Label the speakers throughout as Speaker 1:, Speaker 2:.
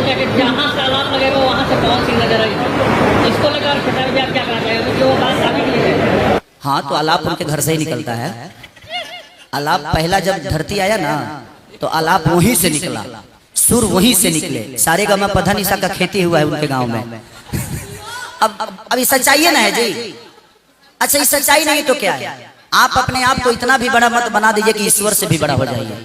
Speaker 1: बोलते हैं कि जहाँ से आलाप लगेगा वहाँ से कौन सी नजर आई, इसको लेकर खट्टा जी आप क्या कहना चाहेंगे? जो बात साबित नहीं है।
Speaker 2: हाँ, तो आलाप उनके घर से ही निकलता है। आलाप पहला जब धरती आया ना, तो आलाप वहीं से निकला, सुर वहीं से निकले। सारे गाँव में पता निशा का खेती हुआ है उनके गाँव में। अब ये सच्चाई है ना है जी। अच्छा, ये सच्चाई नहीं तो क्या है? आप अपने आप को इतना भी बड़ा मत बना दीजिए कि ईश्वर से भी बड़ा हो जाइए।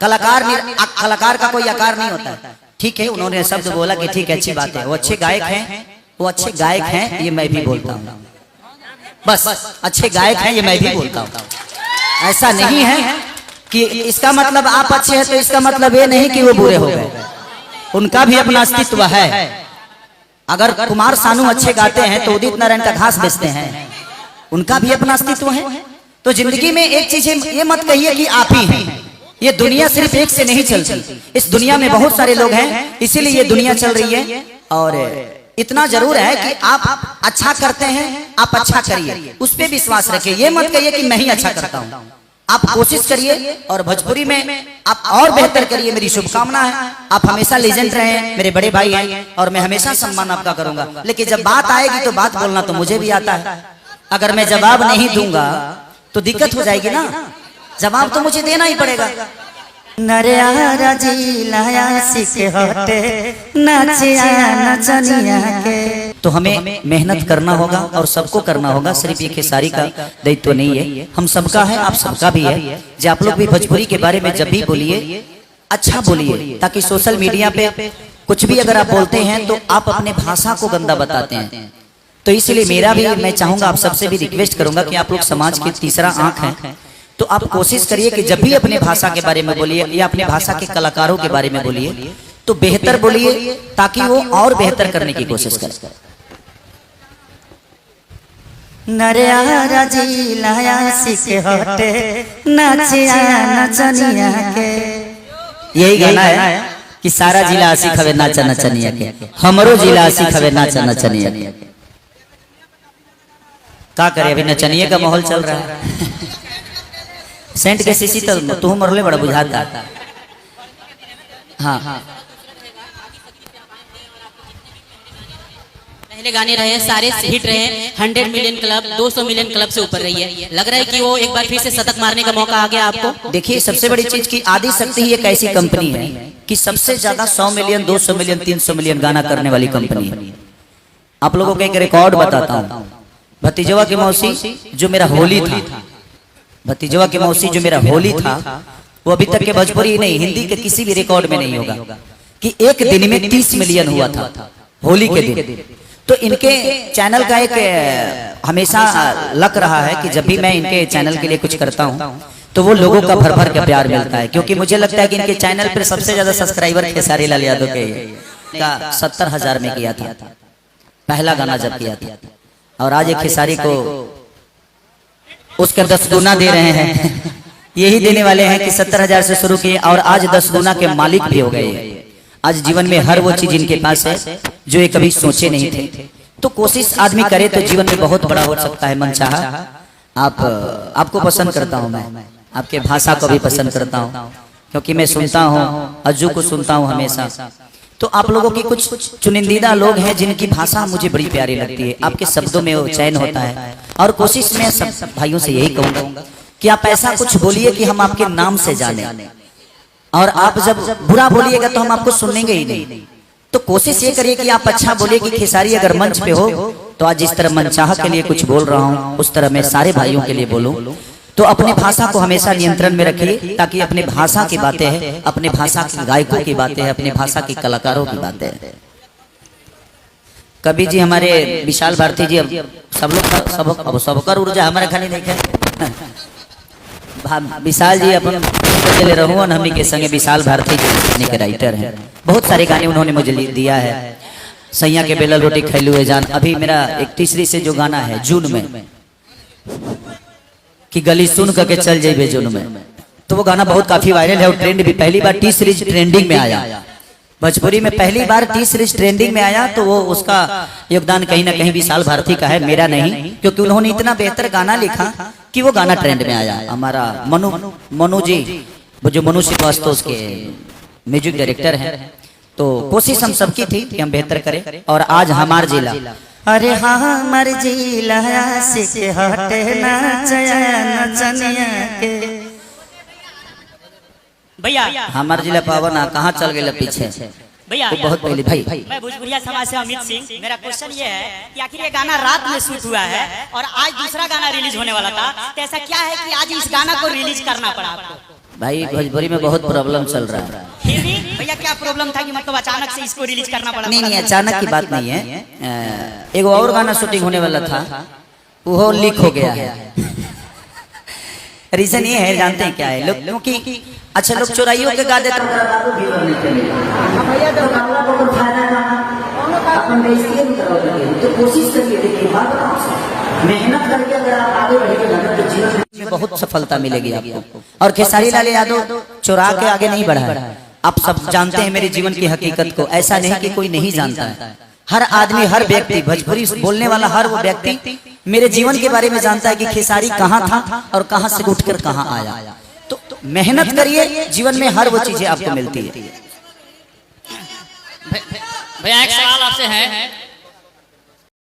Speaker 2: कलाकार का कोई आकार नहीं होता है। ठीक है, उन्होंने शब्द बोला कि ठीक है, अच्छी बात है, वो अच्छे गायक हैं, वो अच्छे गायक हैं, ये मैं भी बोलता हूँ। बस अच्छे गायक हैं, ये मैं भी बोलता हूँ। ऐसा नहीं है कि इसका मतलब आप अच्छे हैं तो इसका मतलब ये नहीं कि वो बुरे हो गए। उनका भी अपना अस्तित्व है। अगर कुमार सानू अच्छे गाते हैं तो उदित नारायण का घास बेचते हैं, उनका भी अपना अस्तित्व है। तो जिंदगी में एक चीज ये मत कहिए कि आप ही हैं। ये दुनिया सिर्फ एक से नहीं चलती, इस दुनिया में बहुत सारे लोग हैं, इसीलिए ये दुनिया चल रही है। और इतना जरूर है कि आप अच्छा करते हैं, आप अच्छा करिए, उस पर विश्वास रखिए। ये मत कहिए कि मैं ही अच्छा करता हूँ। आप कोशिश करिए और भोजपुरी में आप और बेहतर करिए। मेरी शुभकामना है, आप हमेशा लीजेंड रहे, मेरे बड़े भाई हैं और मैं हमेशा सम्मान आपका करूंगा। लेकिन जब बात आएगी तो बात बोलना तो मुझे भी आता है। अगर मैं जवाब नहीं दूंगा तो दिक्कत हो जाएगी ना, जवाब तो मुझे देना ही पड़ेगा। तो हमें मेहनत करना होगा और सबको करना होगा, सिर्फ ये खेसारी का दायित्व नहीं है, हम सबका है, आप सबका भी है। जो आप लोग भी भोजपुरी के बारे में जब भी बोलिए अच्छा बोलिए, ताकि सोशल मीडिया पे कुछ भी अगर आप बोलते हैं तो आप अपने भाषा को गंदा बताते हैं। तो इसलिए मेरा भी, मैं चाहूंगा आप सबसे भी रिक्वेस्ट करूंगा कि आप लोग समाज की तीसरा आंख हैं, तो आप कोशिश करिए कि जब भी अपने भाषा के बारे में बोलिए या अपने भाषा के कलाकारों के बारे में बोलिए तो बेहतर बोलिए, ताकि वो और बेहतर करने की कोशिश करें। यही गाना है कि सारा जिला आशिक हवे नाचा नचनिया के, हमरो जिला आशिक हवे नाचा नचनिया के। क्या करे, अभी नचनिया का माहौल चल रहा है। सेंट के सीसी तो तू मरले बड़ा बुझाता। हाँ,
Speaker 3: पहले गाने रहे सारे हिट रहे, 100 मिलियन क्लब, 200 मिलियन क्लब से ऊपर रही है। लग रहा है कि वो एक बार फिर से शतक मारने का मौका आ गया आपको।
Speaker 2: देखिए, सबसे बड़ी चीज की आदि शक्ति ही एक ऐसी कंपनी है कि सबसे ज्यादा 100 मिलियन, 200 मिलियन, 300 मिलियन गाना करने वाली कंपनी है। आप लोगों को एक रिकॉर्ड बताता हूँ। भतीजवा की मौसी जो मेरा होली था, भतीजवा की मौसी जो मेरा होली था, वो अभी तक के भोजपुरी नहीं, हिंदी के किसी भी रिकॉर्ड में नहीं होगा कि एक दिन में 30 मिलियन हुआ था होली के दिन। तो इनके चैनल का एक हमेशा लग रहा है कि जब भी मैं इनके चैनल के लिए कुछ करता हूं तो वो लोगों का भर भर के प्यार मिलता है, क्योंकि मुझे लगता है कि इनके चैनल पर सबसे ज्यादा सब्सक्राइबर खेसारी लाल यादव के का 70,000 में किया था पहला गाना जब किया था, और आज एक खेसारी को उसका 10 गुना दे रहे हैं। यही देने वाले हैं कि 70,000 से शुरू किए और आज 10 गुना के मालिक भी हो गए। आज जीवन में हर वो चीज इनके पास है जो ये कभी सोचे नहीं थे। तो कोशिश आदमी करे तो जीवन में बहुत बड़ा हो सकता है। मनचाहा आपको पसंद करता हूँ, मैं आपके भाषा को भी पसंद करता हूँ, क्योंकि मैं सुनता हूँ, अज्जू को सुनता हूँ हमेशा। तो आप लोगों की कुछ चुनिंदा लोग हैं जिनकी भाषा मुझे बड़ी प्यारी लगती है, आपके शब्दों में वो चयन होता है। और कोशिश में सब भाइयों से यही कहूंगा कि आप ऐसा कुछ बोलिए कि हम आपके नाम से जाने, और आप जब बुरा बोलिएगा तो हम आपको सुनेंगे ही नहीं। तो कोशिश ये करिए कि आप अच्छा बोलिए कि खेसारी अगर मंच पे हो तो आज जिस तरह मनचाहा के लिए कुछ बोल रहा हूँ उस तरह मैं सारे भाइयों के लिए बोलूं। तो अपने भाषा को हमेशा नियंत्रण में रखिए, ताकि अपने भाषा की बातें हैं, अपने भाषा के गायकों की बातें हैं, अपने भाषा के कलाकारों की बातें हैं। कवि जी हमारे विशाल भारती जी, अब सब लोग सबकर ऊर्जा हमारे खाली देखे। विशाल जी अपन चले रहूं, हम के संगे विशाल भारती जी के राइटर हैं, बहुत सारे गाने उन्होंने मुझे दिया है। सैया के बेलल रोटी खैलू है जान, अभी मेरा 31 से जो गाना है जून में कि गली सुन करके चल जाइए जून में, तो वो गाना बहुत काफी वायरल है और ट्रेंड भी पहली बार टी सीरीज ट्रेंडिंग में आया। भोजपुरी में पहली बार टी सीरीज ट्रेंडिंग में आया, तो वो उसका योगदान कहीं ना कहीं विशाल भारती का है, मेरा नहीं, क्योंकि उन्होंने इतना बेहतर गाना लिखा कि वो गाना ट्रेंड में आया। हमारा मनु जी, वो जो मनु श्रीवास्तव के म्यूजिक डायरेक्टर हैं, तो कोशिश हम सबकी थी कि हम बेहतर करें, और आज हमार जिला, अरे हाँ हमार जिला आशिक हटे ना नचनिया के।
Speaker 3: भैया
Speaker 2: हमार जिला पावन कहाँ चल गए पीछे,
Speaker 3: भैया
Speaker 2: तो बहुत पहले भाई।
Speaker 3: मैं भोजपुरिया समाज से अमित सिंह। मेरा क्वेश्चन ये है कि आखिर ये गाना रात में शूट हुआ है और आज दूसरा गाना रिलीज होने वाला था, तो ऐसा क्या है कि आज इस गाना को रिलीज करना पड़ा आपको?
Speaker 2: भाई भोजपुरी में बहुत प्रॉब्लम चल रहा है।
Speaker 3: फिर भी भैया क्या प्रॉब्लम था कि मतलब अचानक से इसको रिलीज करना पड़ा?
Speaker 2: नहीं नहीं, अचानक की बात नहीं है। एक और गाना शूटिंग होने वाला था, वो लीक हो गया है। रीजन ये है, जानते हैं क्या है लोग, क्योंकि अच्छा लोग चोराइयों के गा देते तो कोशिश करिए, देखिए मेहनत करके अगर आप आगे बढ़ेंगे तो जीवन में बहुत सफलता मिलेगी आपको। और खेसारी लाल यादव चोरा के आगे नहीं बढ़ा है। आप सब जानते हैं मेरे जीवन की हकीकत को, ऐसा नहीं कि कोई नहीं जानता है। हर आदमी, हर व्यक्ति, भोजपुरी बोलने वाला हर वो व्यक्ति मेरे जीवन के बारे में जानता है कि खेसारी कहाँ था और कहाँ से उठकर कहाँ आया। तो मेहनत करिए, जीवन में हर वो चीजें आपको मिलती है।
Speaker 1: भैया एक सवाल आपसे है